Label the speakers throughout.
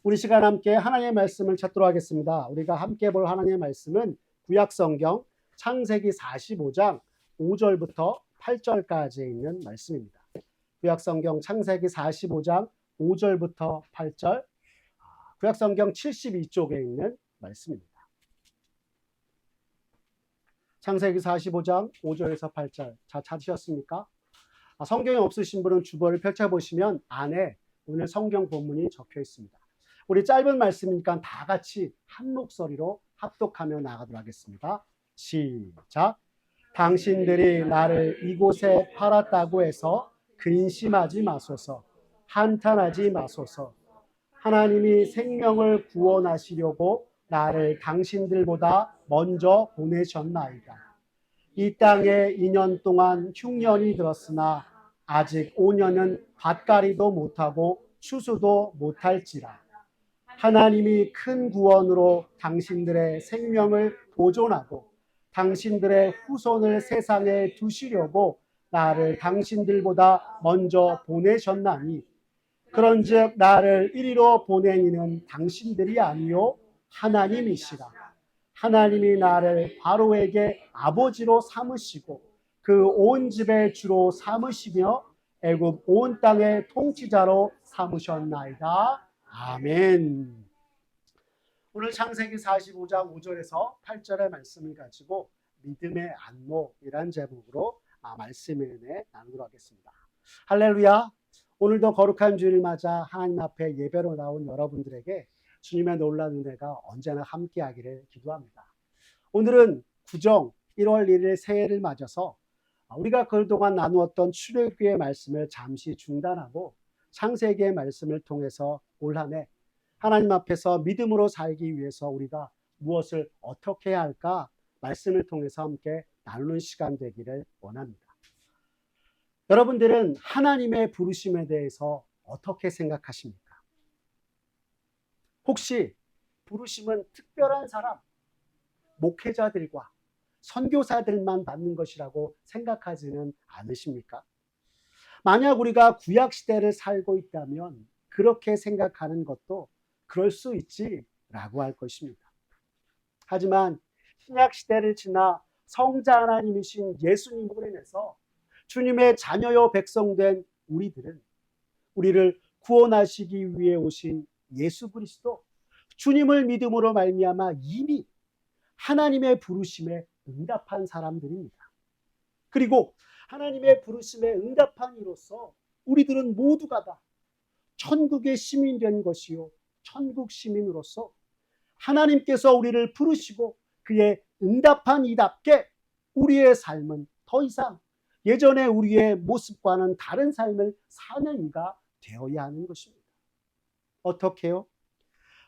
Speaker 1: 우리 시간 함께 하나님의 말씀을 찾도록 하겠습니다. 우리가 함께 볼 하나님의 말씀은 구약성경 창세기 45장 5절부터 8절까지 있는 말씀입니다. 구약성경 창세기 45장 5절부터 8절, 구약성경 72쪽에 있는 말씀입니다. 창세기 45장 5절에서 8절 잘 찾으셨습니까? 성경이 없으신 분은 주보를 펼쳐보시면 안에 오늘 성경 본문이 적혀 있습니다. 우리 짧은 말씀이니까 다 같이 한 목소리로 합독하며 나가도록 하겠습니다. 시작. 당신들이 나를 이곳에 팔았다고 해서 근심하지 마소서. 한탄하지 마소서. 하나님이 생명을 구원하시려고 나를 당신들보다 먼저 보내셨나이다. 이 땅에 2년 동안 흉년이 들었으나 아직 5년은 밭갈이도 못하고 추수도 못할지라. 하나님이 큰 구원으로 당신들의 생명을 보존하고 당신들의 후손을 세상에 두시려고 나를 당신들보다 먼저 보내셨나니 그런즉 나를 이리로 보낸 이는 당신들이 아니요 하나님이시라. 하나님이 나를 바로에게 아버지로 삼으시고 그 온 집의 주로 삼으시며 애굽 온 땅의 통치자로 삼으셨나이다. 아멘. 오늘 창세기 45장 5절에서 8절의 말씀을 가지고 믿음의 안목이란 제목으로 말씀을 나누도록 하겠습니다. 할렐루야. 오늘도 거룩한 주일을 맞아 하나님 앞에 예배로 나온 여러분들에게 주님의 놀라운 은혜가 언제나 함께하기를 기도합니다. 오늘은 구정 1월 1일 새해를 맞아서 우리가 그동안 나누었던 출애굽기의 말씀을 잠시 중단하고 창세기의 말씀을 통해서 올 한 해 하나님 앞에서 믿음으로 살기 위해서 우리가 무엇을 어떻게 해야 할까 말씀을 통해서 함께 나누는 시간 되기를 원합니다. 여러분들은 하나님의 부르심에 대해서 어떻게 생각하십니까? 혹시 부르심은 특별한 사람, 목회자들과 선교사들만 받는 것이라고 생각하지는 않으십니까? 만약 우리가 구약시대를 살고 있다면 그렇게 생각하는 것도 그럴 수 있지라고 할 것입니다. 하지만 신약시대를 지나 성자 하나님이신 예수님으로 인해서 주님의 자녀요 백성된 우리들은 우리를 구원하시기 위해 오신 예수 그리스도 주님을 믿음으로 말미암아 이미 하나님의 부르심에 응답한 사람들입니다. 그리고 하나님의 부르심에 응답한 이로써 우리들은 모두가 다 천국의 시민이 된 것이요 천국 시민으로서 하나님께서 우리를 부르시고 그의 응답한 이답게 우리의 삶은 더 이상 예전에 우리의 모습과는 다른 삶을 사는 이가 되어야 하는 것입니다. 어떻게요?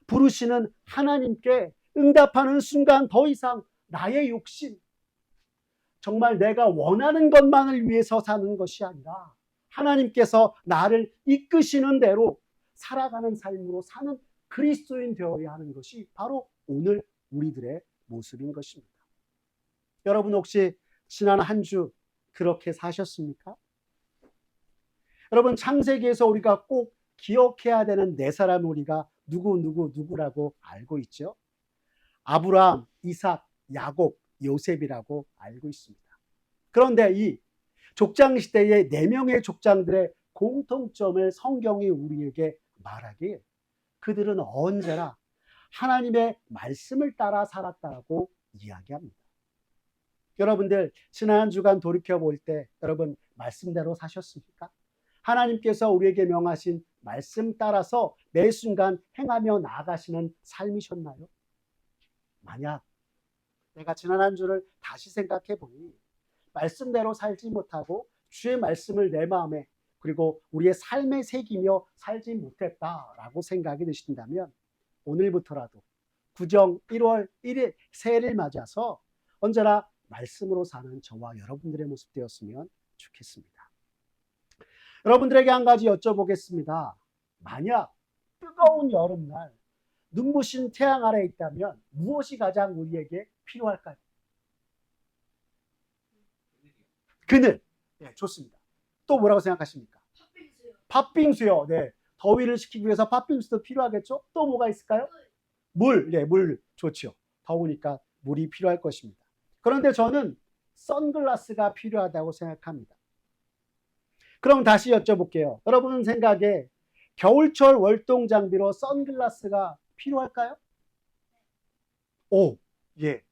Speaker 1: 부르시는 하나님께 응답하는 순간 더 이상 나의 욕심, 정말 내가 원하는 것만을 위해서 사는 것이 아니라 하나님께서 나를 이끄시는 대로 살아가는 삶으로 사는 그리스도인 되어야 하는 것이 바로 오늘 우리들의 모습인 것입니다. 여러분 혹시 지난 한 주 그렇게 사셨습니까? 여러분 창세기에서 우리가 꼭 기억해야 되는 네 사람 우리가 누구라고 알고 있죠? 아브라함, 이삭, 야곱, 요셉이라고 알고 있습니다. 그런데 이 족장시대의 4명의 족장들의 공통점을 성경이 우리에게 말하기에 그들은 언제나 하나님의 말씀을 따라 살았다고 이야기합니다. 여러분들 지난 한 주간 돌이켜볼 때 여러분 말씀대로 사셨습니까? 하나님께서 우리에게 명하신 말씀 따라서 매 순간 행하며 나아가시는 삶이셨나요? 만약 내가 지난 한 주를 다시 생각해 보니 말씀대로 살지 못하고 주의 말씀을 내 마음에 그리고 우리의 삶에 새기며 살지 못했다라고 생각이 드신다면 오늘부터라도 구정 1월 1일 새해를 맞아서 언제나 말씀으로 사는 저와 여러분들의 모습 되었으면 좋겠습니다. 여러분들에게 한 가지 여쭤보겠습니다. 만약 뜨거운 여름날 눈부신 태양 아래에 있다면 무엇이 가장 우리에게 필요할까요? 그늘. 네, 좋습니다. 또 뭐라고 생각하십니까? 팥빙수요. 네, 더위를 식히기 위해서 팥빙수도 필요하겠죠? 또 뭐가 있을까요? 물, 네, 물 좋죠. 더우니까 물이 필요할 것입니다. 그런데 저는 선글라스가 필요하다고 생각합니다. 그럼 다시 여쭤볼게요. 여러분 생각에 겨울철 월동 장비로 선글라스가 필요할까요? 오, 예.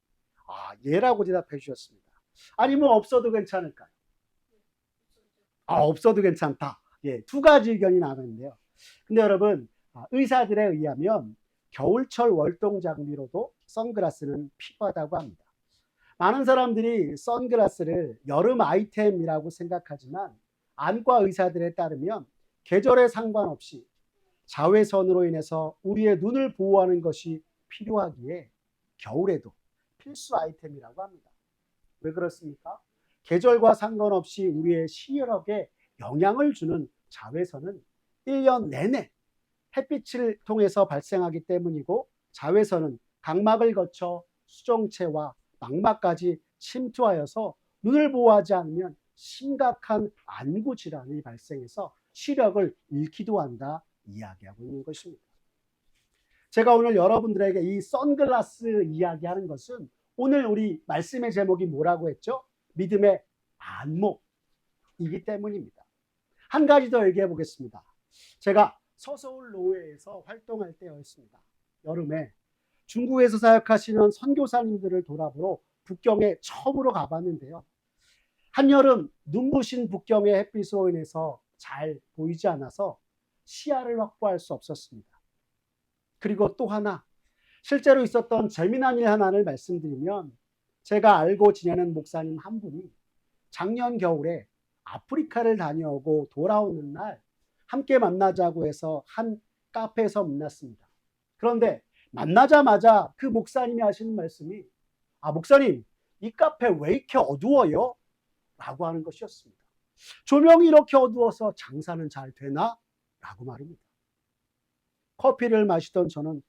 Speaker 1: 예라고 대답해 주셨습니다. 아니면 없어도 괜찮을까요? 없어도 괜찮다. 예, 두 가지 의견이 나오는데요. 근데 여러분, 의사들에 의하면 겨울철 월동 장비로도 선글라스는 필요하다고 합니다. 많은 사람들이 선글라스를 여름 아이템이라고 생각하지만 안과 의사들에 따르면 계절에 상관없이 자외선으로 인해서 우리의 눈을 보호하는 것이 필요하기에 겨울에도 필수 아이템이라고 합니다. 왜 그렇습니까? 계절과 상관없이 우리의 시력에 영향을 주는 자외선은 1년 내내 햇빛을 통해서 발생하기 때문이고, 자외선은 각막을 거쳐 수정체와 망막까지 침투하여서 눈을 보호하지 않으면 심각한 안구 질환이 발생해서 시력을 잃기도 한다 이야기하고 있는 것입니다. 제가 오늘 여러분들에게 이 선글라스 이야기하는 것은, 오늘 우리 말씀의 제목이 뭐라고 했죠? 믿음의 안목이기 때문입니다. 한 가지 더 얘기해 보겠습니다. 제가 서서울 노회에서 활동할 때였습니다. 여름에 중국에서 사역하시는 선교사님들을 돌아보러 북경에 처음으로 가봤는데요. 한여름 눈부신 북경의 햇빛으로 인해서 잘 보이지 않아서 시야를 확보할 수 없었습니다. 그리고 또 하나, 실제로 있었던 재미난 일 하나를 말씀드리면, 제가 알고 지내는 목사님 한 분이 작년 겨울에 아프리카를 다녀오고 돌아오는 날 함께 만나자고 해서 한 카페에서 만났습니다. 그런데 만나자마자 그 목사님이 하시는 말씀이, 목사님, 이 카페 왜 이렇게 어두워요? 라고 하는 것이었습니다. 조명이 이렇게 어두워서 장사는 잘 되나? 라고 말입니다. 커피를 마시던 저는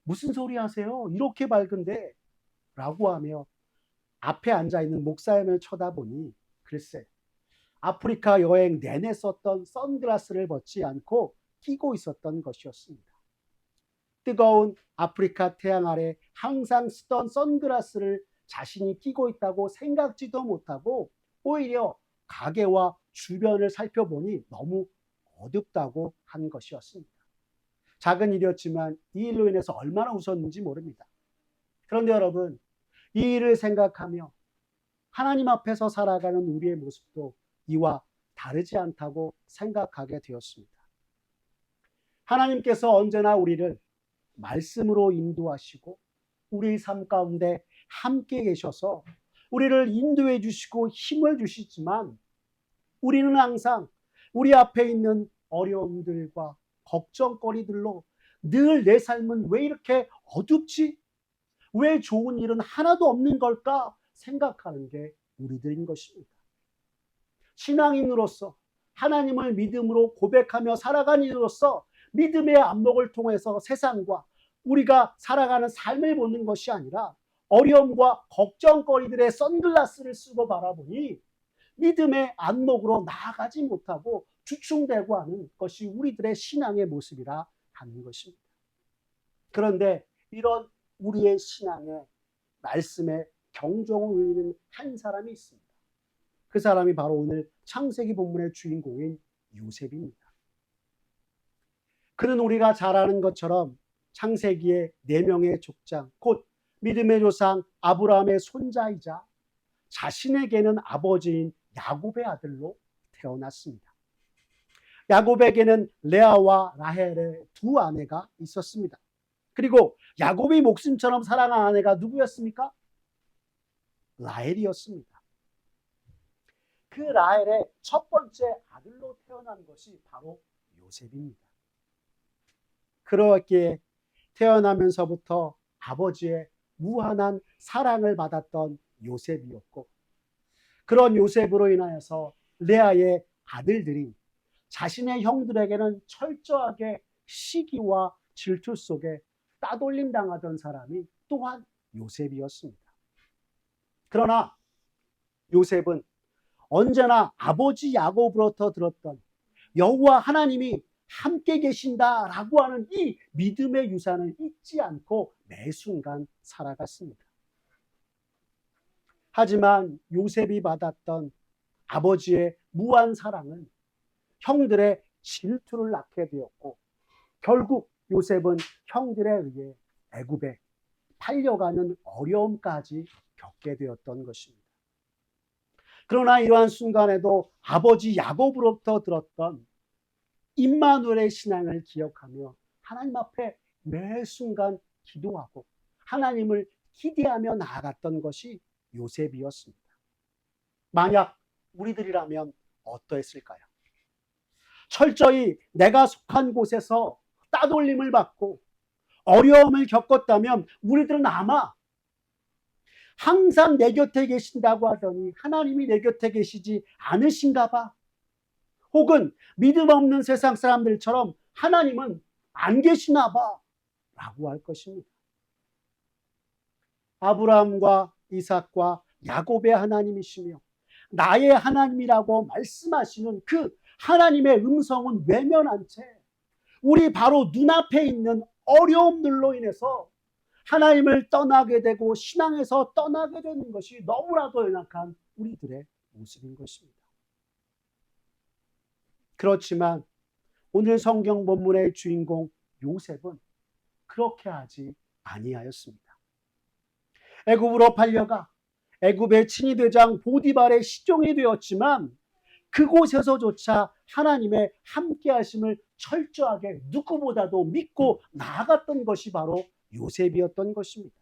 Speaker 1: 무슨 소리 하세요? 이렇게 밝은데? 라고 하며 앞에 앉아있는 목사님을 쳐다보니, 글쎄, 아프리카 여행 내내 썼던 선글라스를 벗지 않고 끼고 있었던 것이었습니다. 뜨거운 아프리카 태양 아래 항상 쓰던 선글라스를 자신이 끼고 있다고 생각지도 못하고 오히려 가게와 주변을 살펴보니 너무 어둡다고 한 것이었습니다. 작은 일이었지만 이 일로 인해서 얼마나 웃었는지 모릅니다. 그런데 여러분, 이 일을 생각하며 하나님 앞에서 살아가는 우리의 모습도 이와 다르지 않다고 생각하게 되었습니다. 하나님께서 언제나 우리를 말씀으로 인도하시고 우리 삶 가운데 함께 계셔서 우리를 인도해 주시고 힘을 주시지만, 우리는 항상 우리 앞에 있는 어려움들과 걱정거리들로 늘 내 삶은 왜 이렇게 어둡지? 왜 좋은 일은 하나도 없는 걸까? 생각하는 게 우리들인 것입니다. 신앙인으로서 하나님을 믿음으로 고백하며 살아가는 이로서 믿음의 안목을 통해서 세상과 우리가 살아가는 삶을 보는 것이 아니라 어려움과 걱정거리들의 선글라스를 쓰고 바라보니 믿음의 안목으로 나아가지 못하고 주춤되고 하는 것이 우리들의 신앙의 모습이라 하는 것입니다. 그런데 이런 우리의 신앙의 말씀에 경종을 울리는 한 사람이 있습니다. 그 사람이 바로 오늘 창세기 본문의 주인공인 요셉입니다. 그는 우리가 잘 아는 것처럼 창세기의 4명의 족장, 곧 믿음의 조상 아브라함의 손자이자 자신에게는 아버지인 야곱의 아들로 태어났습니다. 야곱에게는 레아와 라헬의 두 아내가 있었습니다. 그리고 야곱이 목숨처럼 사랑한 아내가 누구였습니까? 라헬이었습니다. 그 라헬의 첫 번째 아들로 태어난 것이 바로 요셉입니다. 그렇기에 태어나면서부터 아버지의 무한한 사랑을 받았던 요셉이었고, 그런 요셉으로 인하여서 레아의 아들들이 자신의 형들에게는 철저하게 시기와 질투 속에 따돌림 당하던 사람이 또한 요셉이었습니다. 그러나 요셉은 언제나 아버지 야곱으로부터 들었던 여호와 하나님이 함께 계신다라고 하는 이 믿음의 유산을 잊지 않고 매 순간 살아갔습니다. 하지만 요셉이 받았던 아버지의 무한 사랑은 형들의 질투를 낳게 되었고 결국 요셉은 형들에 의해 애굽에 팔려가는 어려움까지 겪게 되었던 것입니다. 그러나 이러한 순간에도 아버지 야곱으로부터 들었던 임마누엘의 신앙을 기억하며 하나님 앞에 매 순간 기도하고 하나님을 기대하며 나아갔던 것이 요셉이었습니다. 만약 우리들이라면 어떠했을까요? 철저히 내가 속한 곳에서 따돌림을 받고 어려움을 겪었다면 우리들은 아마 항상 내 곁에 계신다고 하더니 하나님이 내 곁에 계시지 않으신가 봐. 혹은 믿음 없는 세상 사람들처럼 하나님은 안 계시나 봐 라고 할 것입니다. 아브라함과 이삭과 야곱의 하나님이시며 나의 하나님이라고 말씀하시는 그 하나님의 음성은 외면한 채 우리 바로 눈앞에 있는 어려움들로 인해서 하나님을 떠나게 되고 신앙에서 떠나게 되는 것이 너무나도 연약한 우리들의 모습인 것입니다. 그렇지만 오늘 성경 본문의 주인공 요셉은 그렇게 하지 아니하였습니다. 애굽으로 팔려가 애굽의 친위대장 보디발의 시종이 되었지만 그곳에서조차 하나님의 함께하심을 철저하게 누구보다도 믿고 나아갔던 것이 바로 요셉이었던 것입니다.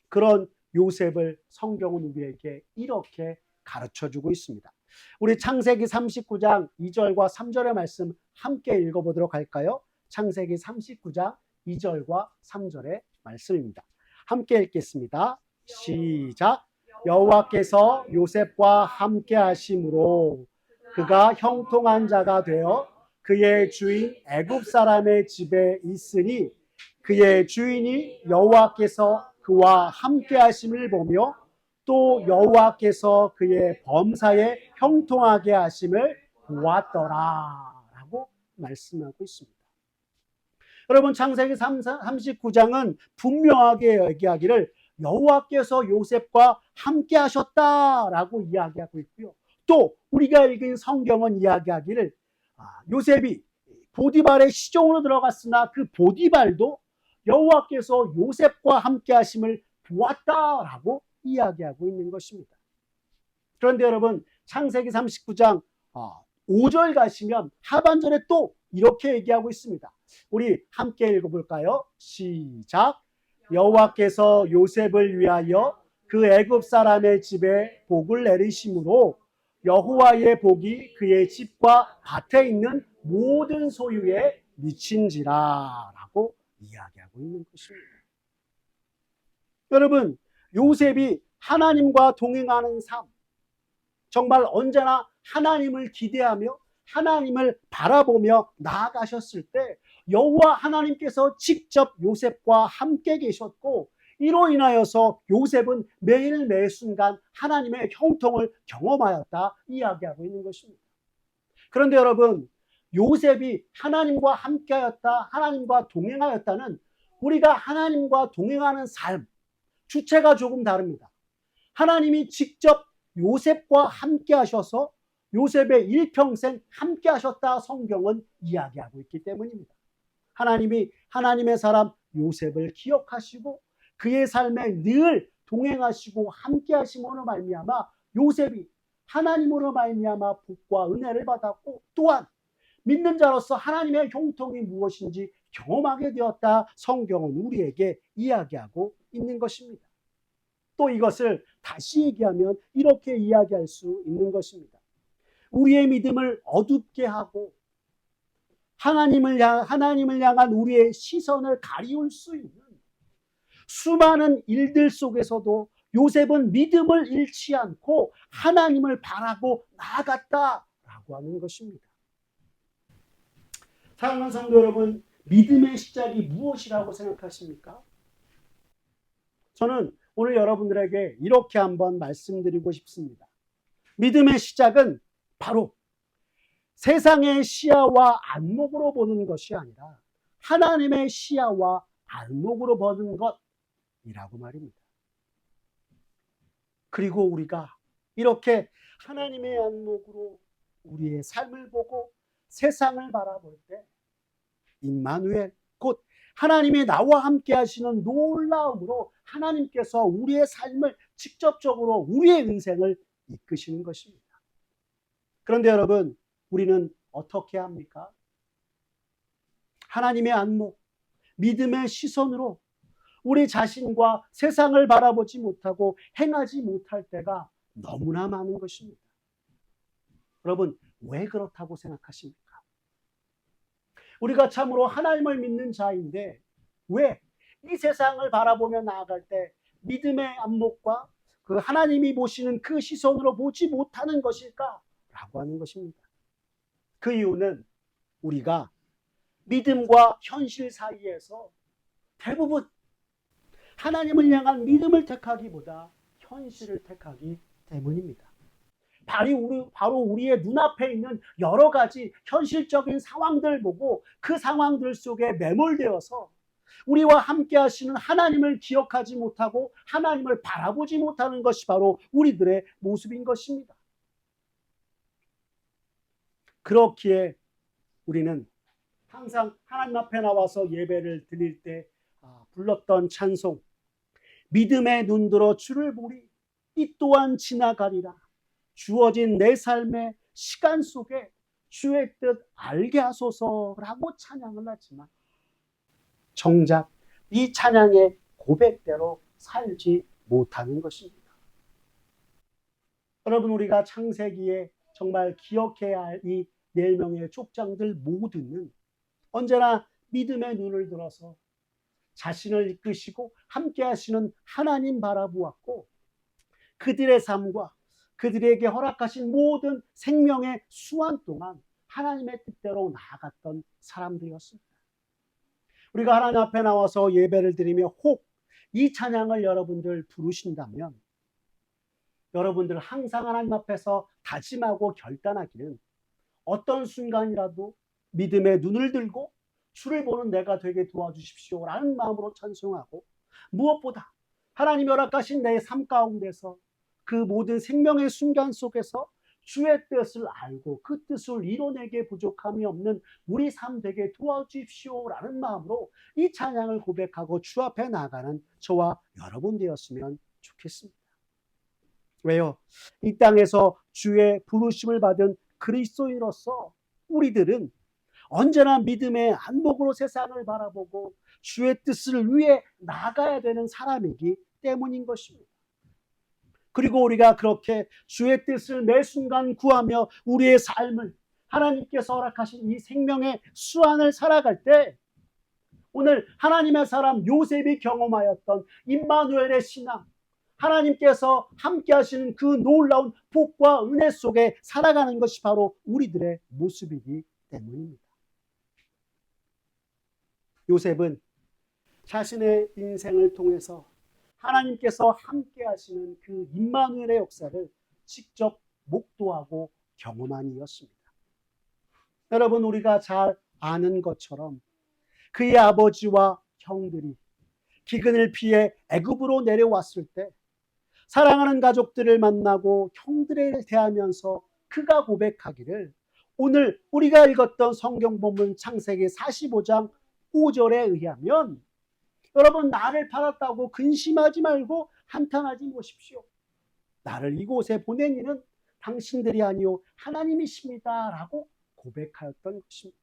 Speaker 1: 그런 요셉을 성경은 우리에게 이렇게 가르쳐주고 있습니다. 우리 창세기 39장 2절과 3절의 말씀 함께 읽어보도록 할까요? 창세기 39장 2절과 3절의 말씀입니다. 함께 읽겠습니다. 시작. 여호와께서 요셉과 함께 하심으로 그가 형통한 자가 되어 그의 주인 애굽 사람의 집에 있으니 그의 주인이 여호와께서 그와 함께 하심을 보며 또 여호와께서 그의 범사에 형통하게 하심을 보았더라 라고 말씀하고 있습니다. 여러분 창세기 39장은 분명하게 얘기하기를 여호와께서 요셉과 함께 하셨다라고 이야기하고 있고요. 또 우리가 읽은 성경은 이야기하기를 요셉이 보디발의 시종으로 들어갔으나 그 보디발도 여호와께서 요셉과 함께 하심을 보았다라고 이야기하고 있는 것입니다. 그런데 여러분 창세기 39장 5절 가시면 하반절에 또 이렇게 얘기하고 있습니다. 우리 함께 읽어볼까요? 시작. 여호와께서 요셉을 위하여 그 애굽 사람의 집에 복을 내리심으로 여호와의 복이 그의 집과 밭에 있는 모든 소유에 미친지라 라고 이야기하고 있는 것입니다. 여러분 요셉이 하나님과 동행하는 삶, 정말 언제나 하나님을 기대하며 하나님을 바라보며 나아가셨을 때 여호와 하나님께서 직접 요셉과 함께 계셨고 이로 인하여서 요셉은 매일 매 순간 하나님의 형통을 경험하였다 이야기하고 있는 것입니다. 그런데 여러분 요셉이 하나님과 함께하였다, 하나님과 동행하였다는 우리가 하나님과 동행하는 삶, 주체가 조금 다릅니다. 하나님이 직접 요셉과 함께 하셔서 요셉의 일평생 함께 하셨다 성경은 이야기하고 있기 때문입니다. 하나님이 하나님의 사람 요셉을 기억하시고 그의 삶에 늘 동행하시고 함께 하심으로 말미암아 요셉이 하나님으로 말미암아 복과 은혜를 받았고 또한 믿는 자로서 하나님의 형통이 무엇인지 경험하게 되었다 성경은 우리에게 이야기하고 있는 것입니다. 또 이것을 다시 얘기하면 이렇게 이야기할 수 있는 것입니다. 우리의 믿음을 어둡게 하고 하나님을 향한 우리의 시선을 가리울 수 있는 수많은 일들 속에서도 요셉은 믿음을 잃지 않고 하나님을 바라고 나아갔다라고 하는 것입니다. 사랑하는 성도 여러분, 믿음의 시작이 무엇이라고 생각하십니까? 저는 오늘 여러분들에게 이렇게 한번 말씀드리고 싶습니다. 믿음의 시작은 바로 세상의 시야와 안목으로 보는 것이 아니라 하나님의 시야와 안목으로 보는 것이라고 말입니다. 그리고 우리가 이렇게 하나님의 안목으로 우리의 삶을 보고 세상을 바라볼 때 임마누엘, 곧 하나님이 나와 함께 하시는 놀라움으로 하나님께서 우리의 삶을 직접적으로 우리의 인생을 이끄시는 것입니다. 그런데 여러분, 우리는 어떻게 합니까? 하나님의 안목, 믿음의 시선으로 우리 자신과 세상을 바라보지 못하고 행하지 못할 때가 너무나 많은 것입니다. 여러분, 왜 그렇다고 생각하십니까? 우리가 참으로 하나님을 믿는 자인데 왜 이 세상을 바라보며 나아갈 때 믿음의 안목과 그 하나님이 보시는 그 시선으로 보지 못하는 것일까? 라고 하는 것입니다. 그 이유는 우리가 믿음과 현실 사이에서 대부분 하나님을 향한 믿음을 택하기보다 현실을 택하기 때문입니다. 바로 우리의 눈앞에 있는 여러 가지 현실적인 상황들을 보고 그 상황들 속에 매몰되어서 우리와 함께 하시는 하나님을 기억하지 못하고 하나님을 바라보지 못하는 것이 바로 우리들의 모습인 것입니다. 그렇기에 우리는 항상 하나님 앞에 나와서 예배를 드릴 때 불렀던 찬송, 믿음의 눈들어 주를 보리, 이 또한 지나가리라. 주어진 내 삶의 시간 속에 주의 뜻 알게 하소서라고 찬양을 하지만 정작 이 찬양의 고백대로 살지 못하는 것입니다. 여러분, 우리가 창세기에 정말 기억해야 할 이 4명의 족장들 모두는 언제나 믿음의 눈을 들어서 자신을 이끄시고 함께 하시는 하나님 바라보았고 그들의 삶과 그들에게 허락하신 모든 생명의 수완 동안 하나님의 뜻대로 나아갔던 사람들이었습니다. 우리가 하나님 앞에 나와서 예배를 드리며 혹 이 찬양을 여러분들 부르신다면 여러분들 항상 하나님 앞에서 다짐하고 결단하기는 어떤 순간이라도 믿음의 눈을 들고 주를 보는 내가 되게 도와주십시오 라는 마음으로 찬송하고 무엇보다 하나님이 허락하신 내 삶 가운데서 그 모든 생명의 순간 속에서 주의 뜻을 알고 그 뜻을 이뤄내게 부족함이 없는 우리 삶 되게 도와주십시오 라는 마음으로 이 찬양을 고백하고 주 앞에 나아가는 저와 여러분 되었으면 좋겠습니다. 왜요? 이 땅에서 주의 부르심을 받은 그리스도인으로서 우리들은 언제나 믿음의 안목으로 세상을 바라보고 주의 뜻을 위해 나가야 되는 사람이기 때문인 것입니다. 그리고 우리가 그렇게 주의 뜻을 매 순간 구하며 우리의 삶을 하나님께서 허락하신 이 생명의 수완을 살아갈 때 오늘 하나님의 사람 요셉이 경험하였던 임마누엘의 신앙, 하나님께서 함께 하시는 그 놀라운 복과 은혜 속에 살아가는 것이 바로 우리들의 모습이기 때문입니다. 요셉은 자신의 인생을 통해서 하나님께서 함께 하시는 그 임마누엘의 역사를 직접 목도하고 경험한 이였습니다. 여러분, 우리가 잘 아는 것처럼 그의 아버지와 형들이 기근을 피해 애굽으로 내려왔을 때 사랑하는 가족들을 만나고 형들을 대하면서 그가 고백하기를 오늘 우리가 읽었던 성경 본문 창세기 45장 5절에 의하면 여러분, 나를 팔았다고 근심하지 말고 한탄하지 마십시오. 나를 이곳에 보낸 이는 당신들이 아니요 하나님이십니다 라고 고백하였던 것입니다.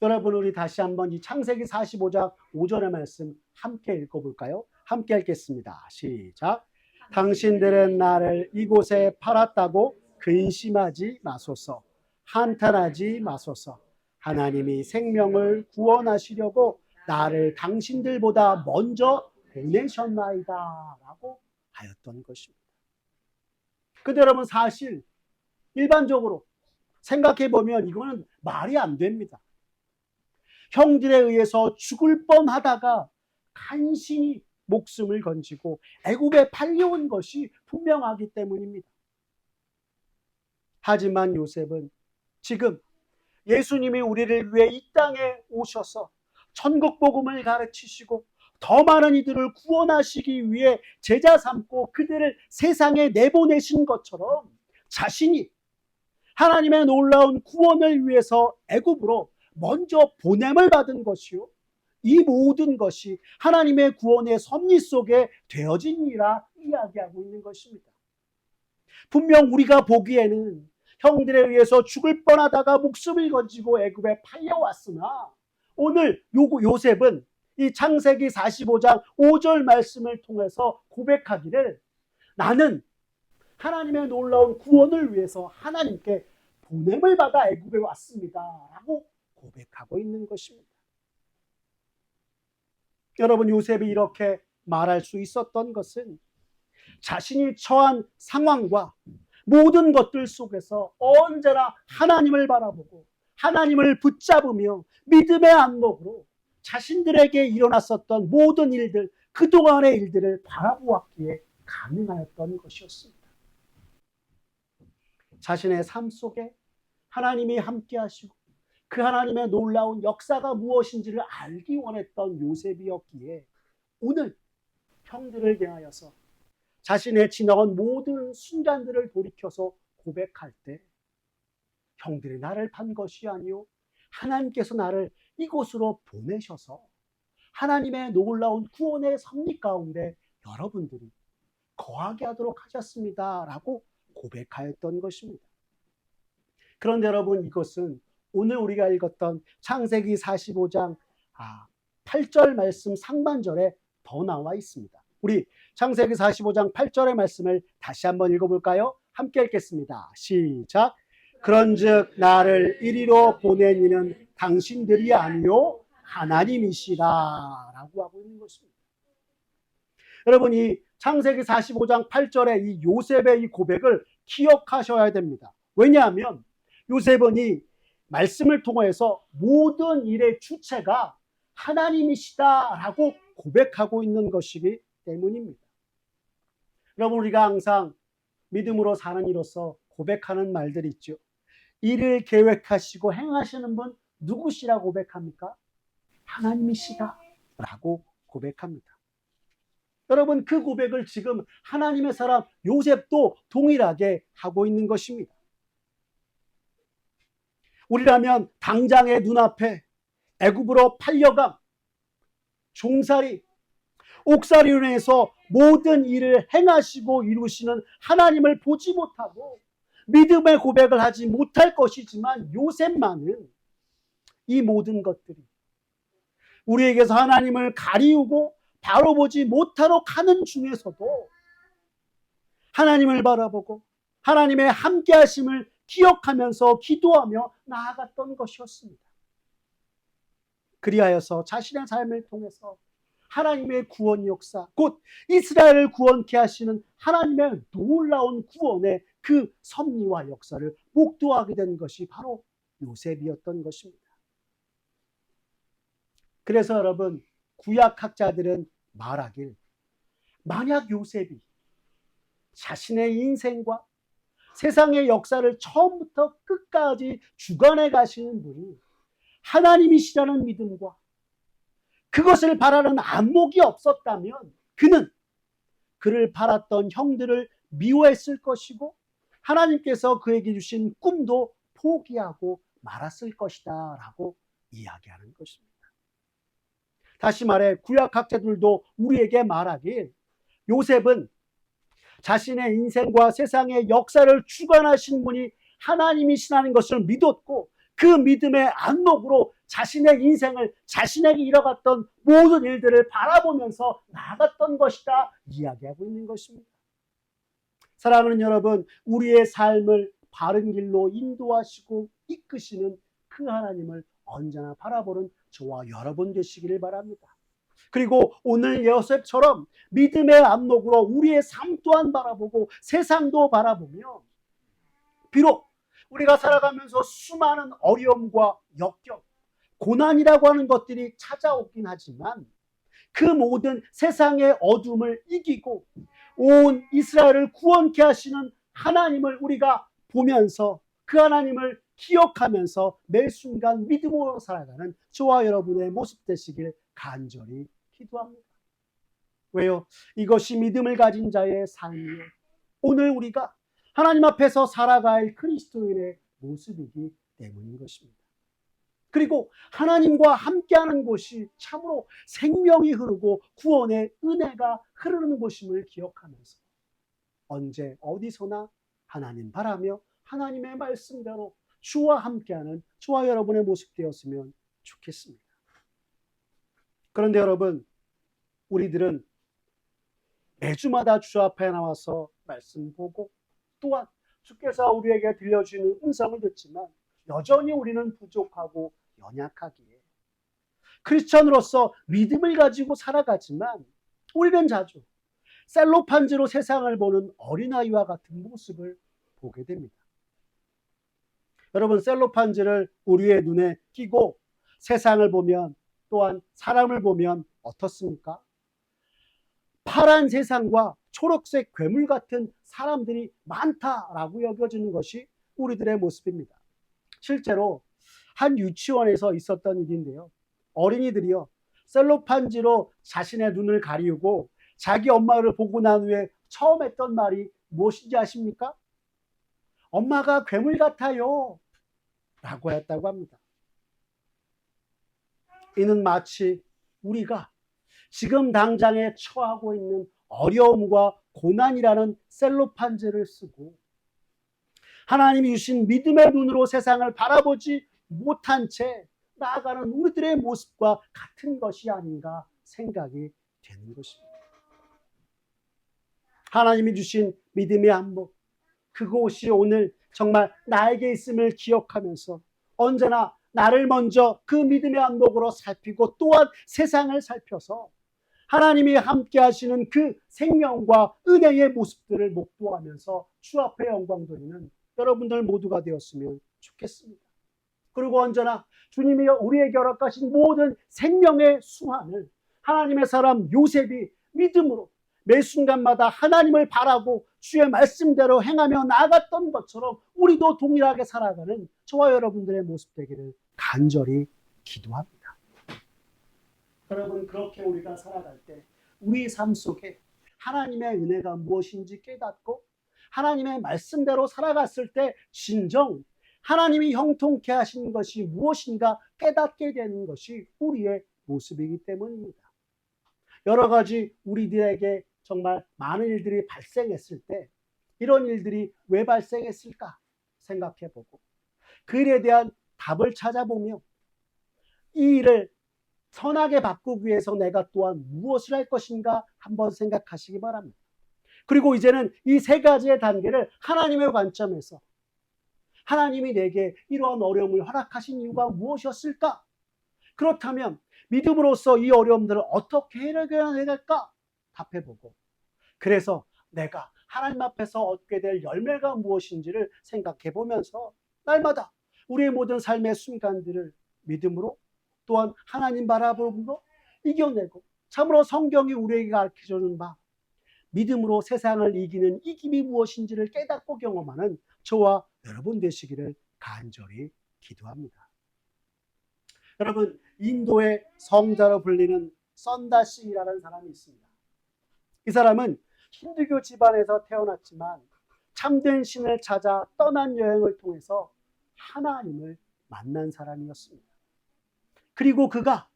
Speaker 1: 여러분, 우리 다시 한번 이 창세기 45장 5절의 말씀 함께 읽어볼까요? 함께 읽겠습니다. 시작. 당신들은 나를 이곳에 팔았다고 근심하지 마소서. 한탄하지 마소서. 하나님이 생명을 구원하시려고 나를 당신들보다 먼저 보내셨나이다 라고 하였던 것입니다. 근데 여러분, 사실 일반적으로 생각해 보면 이거는 말이 안 됩니다. 형들에 의해서 죽을 뻔하다가 간신히 목숨을 건지고 애굽에 팔려온 것이 분명하기 때문입니다. 하지만 요셉은 지금 예수님이 우리를 위해 이 땅에 오셔서 천국 복음을 가르치시고 더 많은 이들을 구원하시기 위해 제자 삼고 그들을 세상에 내보내신 것처럼 자신이 하나님의 놀라운 구원을 위해서 애굽으로 먼저 보냄을 받은 것이요, 이 모든 것이 하나님의 구원의 섭리 속에 되어지니라 이야기하고 있는 것입니다. 분명 우리가 보기에는 형들에 의해서 죽을 뻔하다가 목숨을 건지고 애굽에 팔려왔으나 오늘 요셉은 이 창세기 45장 5절 말씀을 통해서 고백하기를 나는 하나님의 놀라운 구원을 위해서 하나님께 보냄을 받아 애굽에 왔습니다 라고 고백하고 있는 것입니다. 여러분, 요셉이 이렇게 말할 수 있었던 것은 자신이 처한 상황과 모든 것들 속에서 언제나 하나님을 바라보고 하나님을 붙잡으며 믿음의 안목으로 자신들에게 일어났었던 모든 일들, 그동안의 일들을 바라보았기에 가능하였던 것이었습니다. 자신의 삶 속에 하나님이 함께 하시고 그 하나님의 놀라운 역사가 무엇인지를 알기 원했던 요셉이었기에 오늘 형들을 대하여서 자신의 지나온 모든 순간들을 돌이켜서 고백할 때 형들이 나를 판 것이 아니요 하나님께서 나를 이곳으로 보내셔서 하나님의 놀라운 구원의 섭리 가운데 여러분들이 거하게 하도록 하셨습니다 라고 고백하였던 것입니다. 그런데 여러분, 이것은 오늘 우리가 읽었던 창세기 45장 8절 말씀 상반절에 더 나와 있습니다. 우리 창세기 45장 8절의 말씀을 다시 한번 읽어볼까요? 함께 읽겠습니다. 시작. 그런즉 나를 이리로 보낸 이는 당신들이 아니요 하나님이시라 라고 하고 있는 것입니다. 여러분, 이 창세기 45장 8절의 이 요셉의 이 고백을 기억하셔야 됩니다. 왜냐하면 요셉은 이 말씀을 통해서 모든 일의 주체가 하나님이시다라고 고백하고 있는 것이기 때문입니다. 여러분, 우리가 항상 믿음으로 사는 이로서 고백하는 말들이 있죠. 일을 계획하시고 행하시는 분 누구시라고 고백합니까? 하나님이시다라고 고백합니다. 여러분, 그 고백을 지금 하나님의 사람 요셉도 동일하게 하고 있는 것입니다. 우리라면 당장의 눈앞에 애굽으로 팔려감, 종살이, 옥살이로 인해서 모든 일을 행하시고 이루시는 하나님을 보지 못하고 믿음의 고백을 하지 못할 것이지만 요셉만은 이 모든 것들이 우리에게서 하나님을 가리우고 바로 보지 못하러 가는 중에서도 하나님을 바라보고 하나님의 함께 하심을 기억하면서 기도하며 나아갔던 것이었습니다. 그리하여서 자신의 삶을 통해서 하나님의 구원 역사, 곧 이스라엘을 구원케 하시는 하나님의 놀라운 구원의 그 섭리와 역사를 목도하게 된 것이 바로 요셉이었던 것입니다. 그래서 여러분, 구약학자들은 말하길 만약 요셉이 자신의 인생과 세상의 역사를 처음부터 끝까지 주관해 가시는 분이 하나님이시라는 믿음과 그것을 바라는 안목이 없었다면 그는 그를 바랐던 형들을 미워했을 것이고 하나님께서 그에게 주신 꿈도 포기하고 말았을 것이다 라고 이야기하는 것입니다. 다시 말해 구약학자들도 우리에게 말하길 요셉은 자신의 인생과 세상의 역사를 주관하신 분이 하나님이시라는 것을 믿었고 그 믿음의 안목으로 자신의 인생을 자신에게 이뤄갔던 모든 일들을 바라보면서 나아갔던 것이다 이야기하고 있는 것입니다. 사랑하는 여러분, 우리의 삶을 바른 길로 인도하시고 이끄시는 그 하나님을 언제나 바라보는 저와 여러분 되시기를 바랍니다. 그리고 오늘 요셉처럼 믿음의 안목으로 우리의 삶 또한 바라보고 세상도 바라보며 비록 우리가 살아가면서 수많은 어려움과 역경, 고난이라고 하는 것들이 찾아오긴 하지만 그 모든 세상의 어둠을 이기고 온 이스라엘을 구원케 하시는 하나님을 우리가 보면서 그 하나님을 기억하면서 매 순간 믿음으로 살아가는 저와 여러분의 모습 되시길 간절히 기도합니다. 왜요? 이것이 믿음을 가진 자의 삶이요, 오늘 우리가 하나님 앞에서 살아갈 그리스도인의 모습이기 때문인 것입니다. 그리고 하나님과 함께하는 곳이 참으로 생명이 흐르고 구원의 은혜가 흐르는 곳임을 기억하면서 언제 어디서나 하나님 바라며 하나님의 말씀대로 주와 함께하는 저와 여러분의 모습 되었으면 좋겠습니다. 그런데 여러분, 우리들은 매주마다 주 앞에 나와서 말씀 보고 또한 주께서 우리에게 들려주는 음성을 듣지만 여전히 우리는 부족하고 연약하기에 크리스천으로서 믿음을 가지고 살아가지만 우리는 자주 셀로판지로 세상을 보는 어린아이와 같은 모습을 보게 됩니다. 여러분, 셀로판지를 우리의 눈에 끼고 세상을 보면 또한 사람을 보면 어떻습니까? 파란 세상과 초록색 괴물 같은 사람들이 많다라고 여겨지는 것이 우리들의 모습입니다. 실제로 한 유치원에서 있었던 일인데요, 어린이들이요 셀로판지로 자신의 눈을 가리우고 자기 엄마를 보고 난 후에 처음 했던 말이 무엇인지 아십니까? 엄마가 괴물 같아요 라고 했다고 합니다. 이는 마치 우리가 지금 당장에 처하고 있는 어려움과 고난이라는 셀로판지를 쓰고 하나님이 주신 믿음의 눈으로 세상을 바라보지 못한 채 나아가는 우리들의 모습과 같은 것이 아닌가 생각이 되는 것입니다. 하나님이 주신 믿음의 한복, 그곳이 오늘 정말 나에게 있음을 기억하면서 언제나 나를 먼저 그 믿음의 한복으로 살피고 또한 세상을 살펴서 하나님이 함께 하시는 그 생명과 은혜의 모습들을 목도하면서 주 앞에 영광 돌리는 여러분들 모두가 되었으면 좋겠습니다. 그리고 언제나 주님이 우리에게 허락하신 모든 생명의 수완을 하나님의 사람 요셉이 믿음으로 매 순간마다 하나님을 바라고 주의 말씀대로 행하며 나아갔던 것처럼 우리도 동일하게 살아가는 저와 여러분들의 모습 되기를 간절히 기도합니다. 여러분, 그렇게 우리가 살아갈 때 우리 삶 속에 하나님의 은혜가 무엇인지 깨닫고 하나님의 말씀대로 살아갔을 때 진정 하나님이 형통케 하신 것이 무엇인가 깨닫게 되는 것이 우리의 모습이기 때문입니다. 여러 가지 우리들에게 정말 많은 일들이 발생했을 때 이런 일들이 왜 발생했을까 생각해보고 그 일에 대한 답을 찾아보며 이 일을 선하게 바꾸기 위해서 내가 또한 무엇을 할 것인가 한번 생각하시기 바랍니다. 그리고 이제는 이 세 가지의 단계를 하나님의 관점에서 하나님이 내게 이러한 어려움을 허락하신 이유가 무엇이었을까? 그렇다면 믿음으로써 이 어려움들을 어떻게 해결해야 될까? 답해보고 그래서 내가 하나님 앞에서 얻게 될 열매가 무엇인지를 생각해보면서 날마다 우리의 모든 삶의 순간들을 믿음으로 또한 하나님 바라보므로 이겨내고 참으로 성경이 우리에게 가르쳐주는 바 믿음으로 세상을 이기는 이김이 무엇인지를 깨닫고 경험하는 저와 여러분 되시기를 간절히 기도합니다. 여러분, 인도의 성자로 불리는 선다싱이라는 사람이 있습니다. 이 사람은 힌두교 집안에서 태어났지만 참된 신을 찾아 떠난 여행을 통해서 하나님을 만난 사람이었습니다. 그리고 그가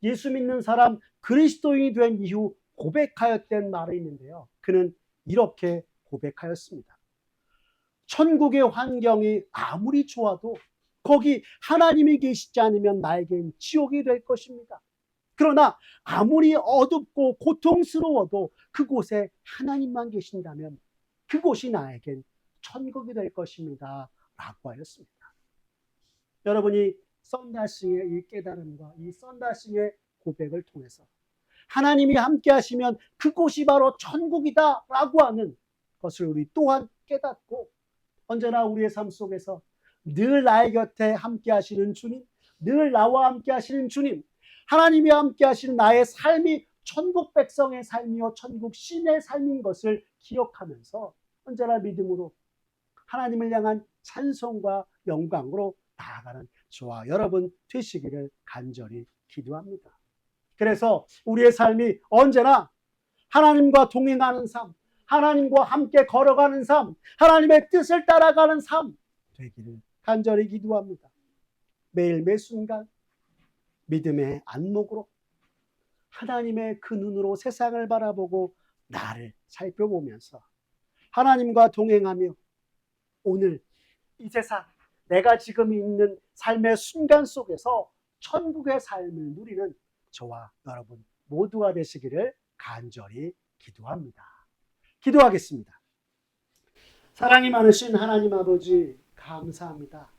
Speaker 1: 예수 믿는 사람 그리스도인이 된 이후 고백하였던 말이 있는데요. 그는 이렇게 고백하였습니다. 천국의 환경이 아무리 좋아도 거기 하나님이 계시지 않으면 나에겐 지옥이 될 것입니다. 그러나 아무리 어둡고 고통스러워도 그곳에 하나님만 계신다면 그곳이 나에겐 천국이 될 것입니다 라고 하였습니다. 여러분이 선다싱의 이 깨달음과 이 선다싱의 고백을 통해서 하나님이 함께 하시면 그곳이 바로 천국이다 라고 하는 것을 우리 또한 깨닫고 언제나 우리의 삶 속에서 늘 나의 곁에 함께 하시는 주님, 늘 나와 함께 하시는 주님, 하나님이 함께 하시는 나의 삶이 천국 백성의 삶이요 천국 신의 삶인 것을 기억하면서 언제나 믿음으로 하나님을 향한 찬송과 영광으로 나아가는 저와 여러분 되시기를 간절히 기도합니다. 그래서 우리의 삶이 언제나 하나님과 동행하는 삶, 하나님과 함께 걸어가는 삶, 하나님의 뜻을 따라가는 삶 되기를 간절히 기도합니다. 매일 매 순간 믿음의 안목으로 하나님의 그 눈으로 세상을 바라보고 나를 살펴보면서 하나님과 동행하며 오늘 이 세상 내가 지금 있는 삶의 순간 속에서 천국의 삶을 누리는 저와 여러분 모두가 되시기를 간절히 기도합니다. 기도하겠습니다. 사랑이 많으신 하나님 아버지 감사합니다.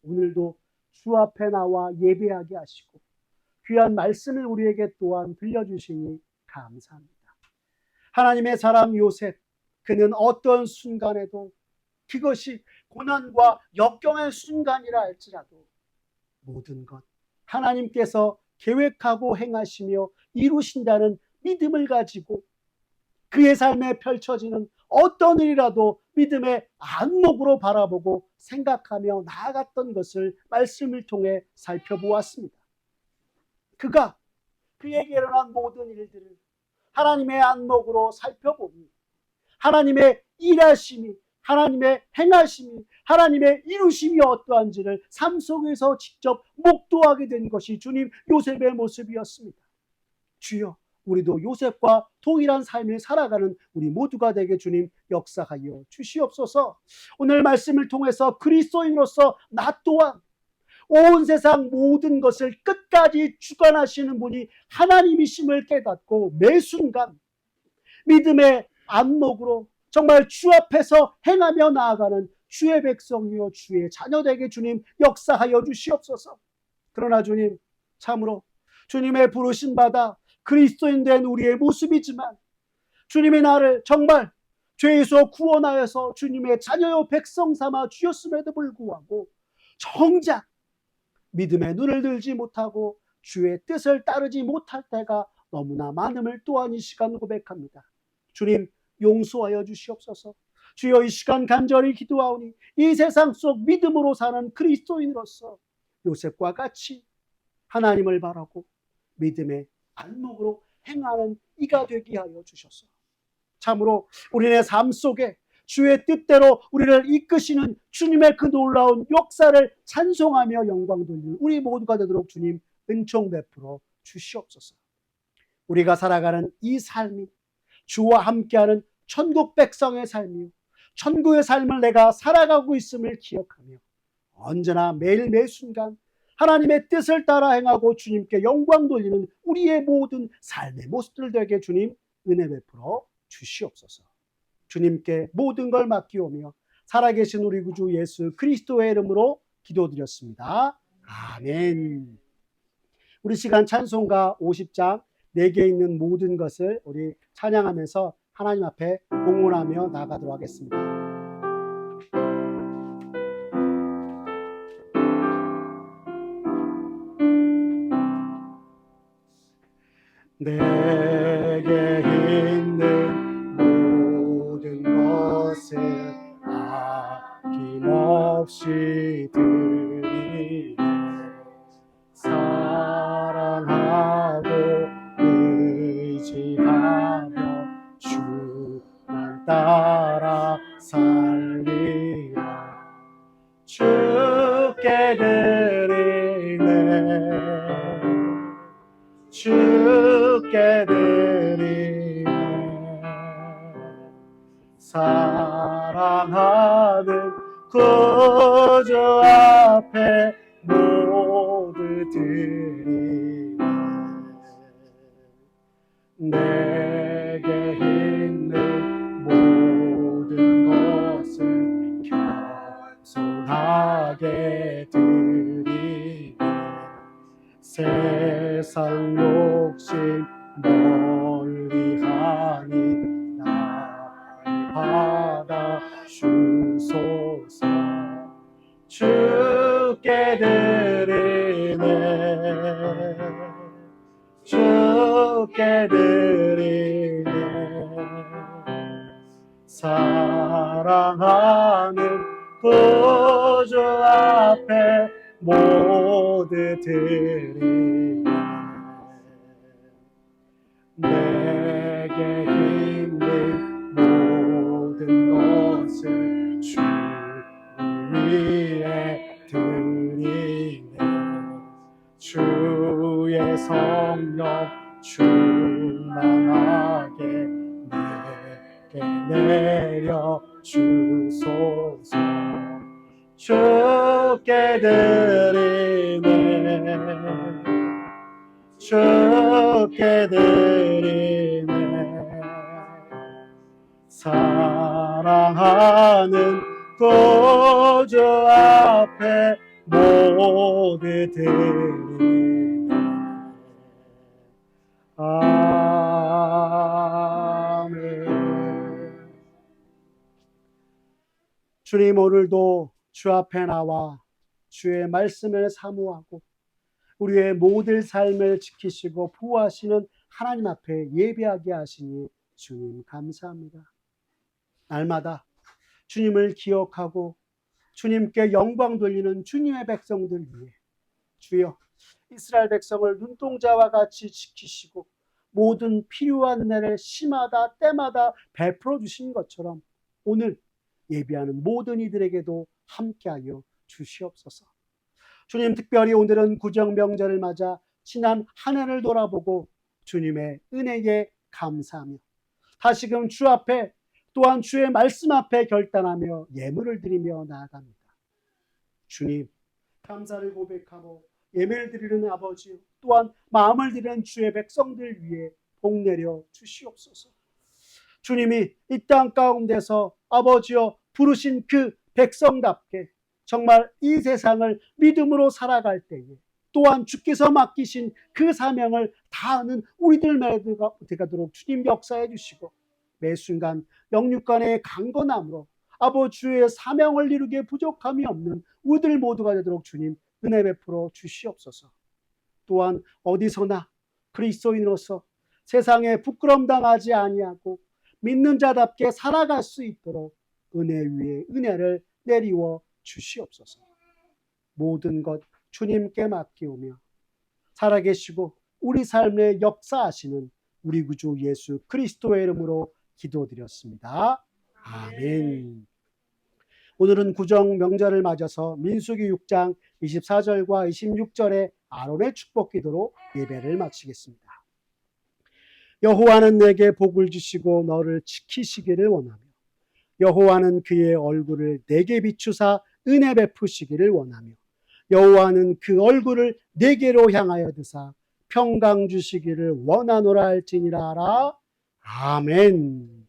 Speaker 1: 오늘도 주 앞에 나와 예배하게 하시고 귀한 말씀을 우리에게 또한 들려주시니 감사합니다. 하나님의 사람 요셉, 그는 어떤 순간에도 그것이 고난과 역경의 순간이라 할지라도 모든 것 하나님께서 계획하고 행하시며 이루신다는 믿음을 가지고 그의 삶에 펼쳐지는 어떤 일이라도 믿음의 안목으로 바라보고 생각하며 나아갔던 것을 말씀을 통해 살펴보았습니다. 그가 그에게 일어난 모든 일들을 하나님의 안목으로 살펴보니 하나님의 일하심이, 하나님의 행하심이, 하나님의 이루심이 어떠한지를 삶 속에서 직접 목도하게 된 것이 주님 요셉의 모습이었습니다. 주여, 우리도 요셉과 동일한 삶을 살아가는 우리 모두가 되게 주님 역사하여 주시옵소서. 오늘 말씀을 통해서 그리스도인으로서 나 또한 온 세상 모든 것을 끝까지 주관하시는 분이 하나님이심을 깨닫고 매 순간 믿음의 안목으로 정말 주 앞에서 행하며 나아가는 주의 백성이요 주의 자녀되게 주님 역사하여 주시옵소서. 그러나 주님 참으로 주님의 부르심 받아 그리스도인 된 우리의 모습이지만 주님이 나를 정말 죄에서 구원하여서 주님의 자녀요 백성 삼아 주셨음에도 불구하고 정작 믿음의 눈을 들지 못하고 주의 뜻을 따르지 못할 때가 너무나 많음을 또한 이 시간 고백합니다. 주님 용서하여 주시옵소서. 주여, 이 시간 간절히 기도하오니 이 세상 속 믿음으로 사는 그리스도인으로서 요셉과 같이 하나님을 바라고 믿음의 안목으로 행하는 이가 되게 하여 주셔서 참으로 우리의 삶 속에 주의 뜻대로 우리를 이끄시는 주님의 그 놀라운 역사를 찬송하며 영광 돌리는 우리 모두가 되도록 주님 은총 베풀어 주시옵소서. 우리가 살아가는 이 삶이 주와 함께하는 천국 백성의 삶이요 천국의 삶을 내가 살아가고 있음을 기억하며 언제나 매일 매 순간 하나님의 뜻을 따라 행하고 주님께 영광 돌리는 우리의 모든 삶의 모습들 되게 주님 은혜 베풀어 주시옵소서. 주님께 모든 걸 맡기오며 살아계신 우리 구주 예수 그리스도의 이름으로 기도드렸습니다. 아멘. 우리 시간 찬송가 50장 내게 있는 모든 것을 우리 찬양하면서 하나님 앞에 공헌하며 나가도록 하겠습니다. 내게 있는 모든 것을 아낌없이 드리네. 사랑하고 의지하며 주만 따라 살리라. 주께 드리네. 주께 드리네. 사랑하는 구주 앞에 모두 드리네. 내게 있는 모든 것을 겸손하게 드리네. 세상 욕심 멀리하니 나를 받아 주소서. 주께 드리네. 주께 드리네. 사랑하는 구주 앞에 모두 드리네. 내게 있는 모든 것을 주 위에 드리네. 주의 성령 충만하게 내게 내려 주소서. 주께 드리네. 주께 드리네. 사랑하는 구주 앞에 모두 드리네. 아멘. 주님, 오늘도 주 앞에 나와 주의 말씀을 사모하고 우리의 모든 삶을 지키시고 보호하시는 하나님 앞에 예배하게 하시니 주님 감사합니다. 날마다 주님을 기억하고 주님께 영광 돌리는 주님의 백성들 위해 주여 이스라엘 백성을 눈동자와 같이 지키시고 모든 필요한 은혜를 시마다 때마다 베풀어 주신 것처럼 오늘 예배하는 모든 이들에게도 함께하여 주시옵소서. 주님, 특별히 오늘은 구정 명절을 맞아 지난 한 해를 돌아보고 주님의 은혜에 감사하며 다시금 주 앞에 또한 주의 말씀 앞에 결단하며 예물을 드리며 나아갑니다. 주님, 감사를 고백하고 예배를 드리는 아버지, 또한 마음을 드리는 주의 백성들 위해 복 내려 주시옵소서. 주님이 이 땅 가운데서 아버지여 부르신 그 백성답게 정말 이 세상을 믿음으로 살아갈 때에 또한 주께서 맡기신 그 사명을 다하는 우리들 모두가 되도록 주님 역사해 주시고 매 순간 영육간의 강건함으로 아버지의 사명을 이루기에 부족함이 없는 우리들 모두가 되도록 주님 은혜 베풀어 주시옵소서. 또한 어디서나 그리스도인으로서 세상에 부끄럼 당하지 아니하고 믿는 자답게 살아갈 수 있도록 은혜 위에 은혜를 내리워 주시옵소서. 모든 것 주님께 맡기오며 살아계시고 우리 삶에 역사하시는 우리 구주 예수 그리스도의 이름으로 기도드렸습니다. 아멘. 오늘은 구정 명절을 맞아서 민수기 6장 24절과 26절의 아론의 축복 기도로 예배를 마치겠습니다. 여호와는 내게 복을 주시고 너를 지키시기를 원하며 여호와는 그의 얼굴을 내게 비추사 은혜 베푸시기를 원하며 여호와는 그 얼굴을 내게로 향하여 드사 평강 주시기를 원하노라 할지니라. 아멘.